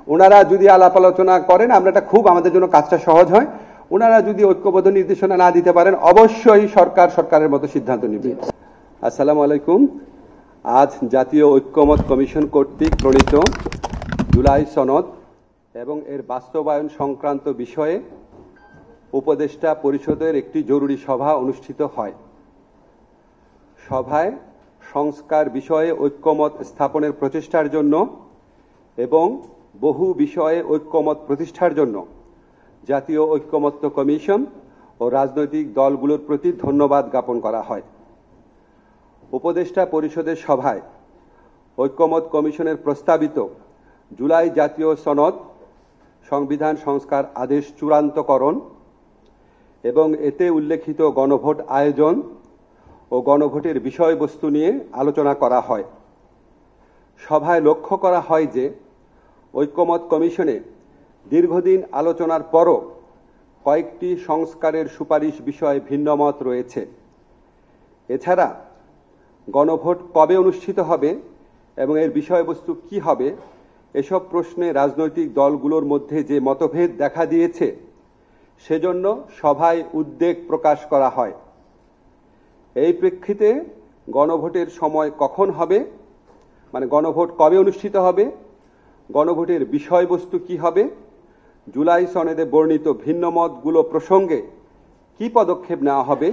ওনারা যদি আলাপ আলোচনা করেন আমরা এটা খুব আমাদের জন্য কাজটা সহজ হয়। ওনারা যদি ঐক্যবদ্ধ নির্দেশনা না দিতে পারেন অবশ্যই সরকারের মতো সিদ্ধান্ত নেবে। আসসালামু আলাইকুম। আজ জাতীয় ঐক্যমত কমিশন কর্তৃক প্রণীত জুলাই সনদ এবং এর বাস্তবায়ন সংক্রান্ত বিষয়ে উপদেষ্টা পরিষদের একটি জরুরি সভা অনুষ্ঠিত হয়। সভায় সংস্কার বিষয়ে ঐক্যমত স্থাপনের প্রচেষ্টার জন্য এবং বহু বিষয়ে ঐক্যমত প্রতিষ্ঠার জন্য জাতীয় ঐক্যমত্য কমিশন ও রাজনৈতিক দলগুলোর প্রতি ধন্যবাদ জ্ঞাপন করা হয়। উপদেষ্টা পরিষদের সভায় ঐক্যমত কমিশনের প্রস্তাবিত জুলাই জাতীয় সনদ সংবিধান সংস্কার আদেশ চূড়ান্তকরণ এবং এতে উল্লেখিত গণভোট আয়োজন ও গণভোটের বিষয়বস্তু নিয়ে আলোচনা করা হয়। সভায় লক্ষ্য করা হয় যে ঐক্যমত কমিশনে দীর্ঘদিন আলোচনার পরও কয়েকটি সংস্কারের সুপারিশ বিষয়ে ভিন্নমত রয়েছে। এছাড়া গণভোট কবে অনুষ্ঠিত হবে এবং এর বিষয়বস্তু কি হবে এসব প্রশ্নে রাজনৈতিক দলগুলোর মধ্যে যে মতভেদ দেখা দিয়েছে সেজন্য সভায় উদ্বেগ প্রকাশ করা হয়। এই প্রেক্ষিতে গণভোটের সময় কখন হবে, মানে গণভোট কবে অনুষ্ঠিত হবে, গণভোটের বিষয়বস্তু কি হবে, জুলাই সনদে বর্ণিত ভিন্নমতগুলো প্রসঙ্গে কি পদক্ষেপ নেওয়া হবে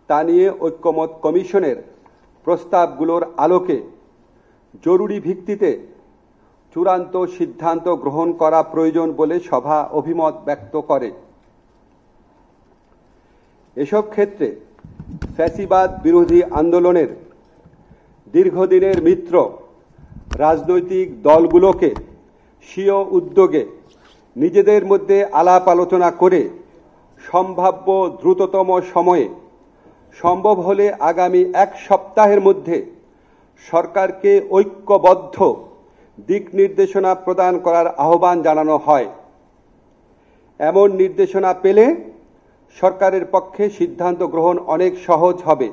তা নিয়ে ঐক্যমত কমিশনের প্রস্তাবগুলোর আলোকে জরুরি ভিত্তিতে চূড়ান্ত সিদ্ধান্ত গ্রহণ করা প্রয়োজন বলে সভা অভিমত ব্যক্ত করে। এসব ক্ষেত্রে ফ্যাসিবাদ বিরোধী আন্দোলনের দীর্ঘদিনের মিত্র রাজনৈতিক দলগুলোকে স্বীয় উদ্যোগে নিজেদের মধ্যে আলাপ আলোচনা করে সম্ভাব্য দ্রুততম সময়ে, সম্ভব হলে আগামী এক সপ্তাহের মধ্যে সরকারকে ঐক্যবদ্ধ দিক নির্দেশনা প্রদান করার আহ্বান জানানো হয়। এমন নির্দেশনা পেলে সরকারের পক্ষে সিদ্ধান্ত গ্রহণ অনেক সহজ হবে।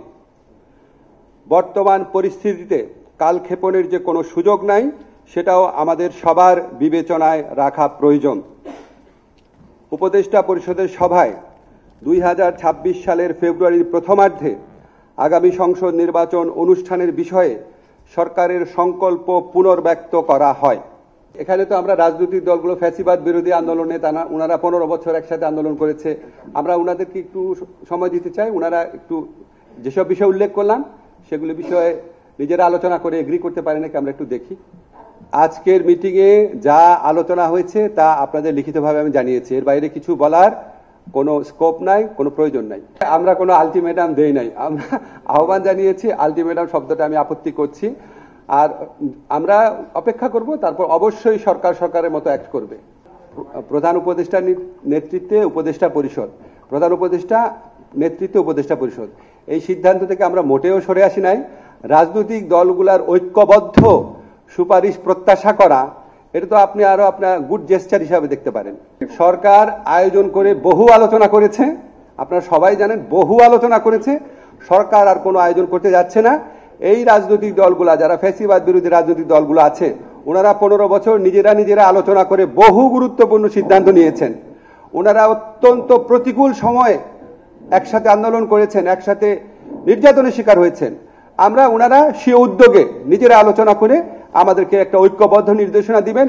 বর্তমান পরিস্থিতিতে কালক্ষেপণের যে কোনো সুযোগ নাই সেটাও আমাদের সবার বিবেচনায় রাখা প্রয়োজন। উপদেষ্টা পরিষদের সভায় 2026 সালের ফেব্রুয়ারির প্রথমার্ধে আগামী সংসদ নির্বাচন অনুষ্ঠানের বিষয়ে সরকারের সংকল্প পুনর্ব্যক্ত করা হয়। এখানে তো আমরা রাজনৈতিক দলগুলো ফ্যাসিবাদ বিরোধী আন্দোলনে ওনারা 15 বছর একসাথে আন্দোলন করেছে, আমরা ওনাদেরকে একটু সময় দিতে চাই। ওনারা একটু যেসব বিষয় উল্লেখ করলাম সেগুলো বিষয়ে নিজেরা আলোচনা করে এগ্রি করতে পারে নাকি আমরা একটু দেখি। আজকের মিটিংয়ে যা আলোচনা হয়েছে তা আপনাদের লিখিতভাবে আমি জানিয়েছি, এর বাইরে কিছু বলার কোনো স্কোপ নাই, কোনো প্রয়োজন নাই। আমরা কোনো আলটিমেটাম দেই নাই, আমরা আহ্বান জানিয়েছি। আলটিমেটাম শব্দটা আমি আপত্তি করছি। আর আমরা অপেক্ষা করব, তারপর অবশ্যই সরকারের মতো অ্যাক্ট করবে। প্রধান উপদেষ্টার নেতৃত্বে উপদেষ্টা পরিষদ, প্রধান উপদেষ্টা নেতৃত্বে উপদেষ্টা পরিষদ, এই সিদ্ধান্ত থেকে আমরা মোটেও সরে আসি নাই। রাজনৈতিক দলগুলার ঐক্যবদ্ধ সুপারিশ প্রত্যাশা করা, এটা তো আপনি আরো আপনার গুড জেস্টার হিসাবে দেখতে পারেন। সরকার আয়োজন করে বহু আলোচনা করেছে, আপনারা সবাই জানেন, বহু আলোচনা করেছে। সরকার আর কোনো আয়োজন করতে যাচ্ছে না। এই রাজনৈতিক দলগুলা, যারা ফ্যাসিবাদ বিরোধী রাজনৈতিক দলগুলো আছে, ওনারা 15 বছর নিজেরা আলোচনা করে বহু গুরুত্বপূর্ণ সিদ্ধান্ত নিয়েছেন। ওনারা অত্যন্ত প্রতিকূল সময়ে একসাথে আন্দোলন করেছেন, একসাথে নির্যাতনের শিকার হয়েছেন। ওনারা স্বীয় উদ্যোগে নিজেরা আলোচনা করে আমাদেরকে একটা ঐক্যবদ্ধ নির্দেশনা দিবেন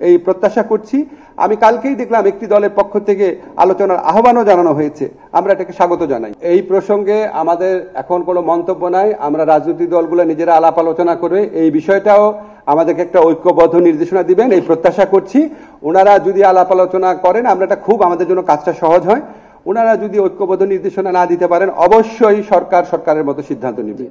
এই প্রত্যাশা করছি। আমি কালকেই দেখলাম একটি দলের পক্ষ থেকে আলোচনার আহ্বানও জানানো হয়েছে, আমরা এটাকে স্বাগত জানাই। এই প্রসঙ্গে আমাদের এখন কোনো মন্তব্য নাই। আমরা রাজনৈতিক দলগুলো নিজেরা আলাপ আলোচনা করে এই বিষয়টাও আমাদেরকে একটা ঐক্যবদ্ধ নির্দেশনা দিবেন এই প্রত্যাশা করছি। ওনারা যদি আলাপ আলোচনা করেন আমরা এটা খুব আমাদের জন্য কাজটা সহজ হয়। ওনারা যদি ঐক্যবদ্ধ নির্দেশনা না দিতে পারেন অবশ্যই সরকারের মতো সিদ্ধান্ত নেবে।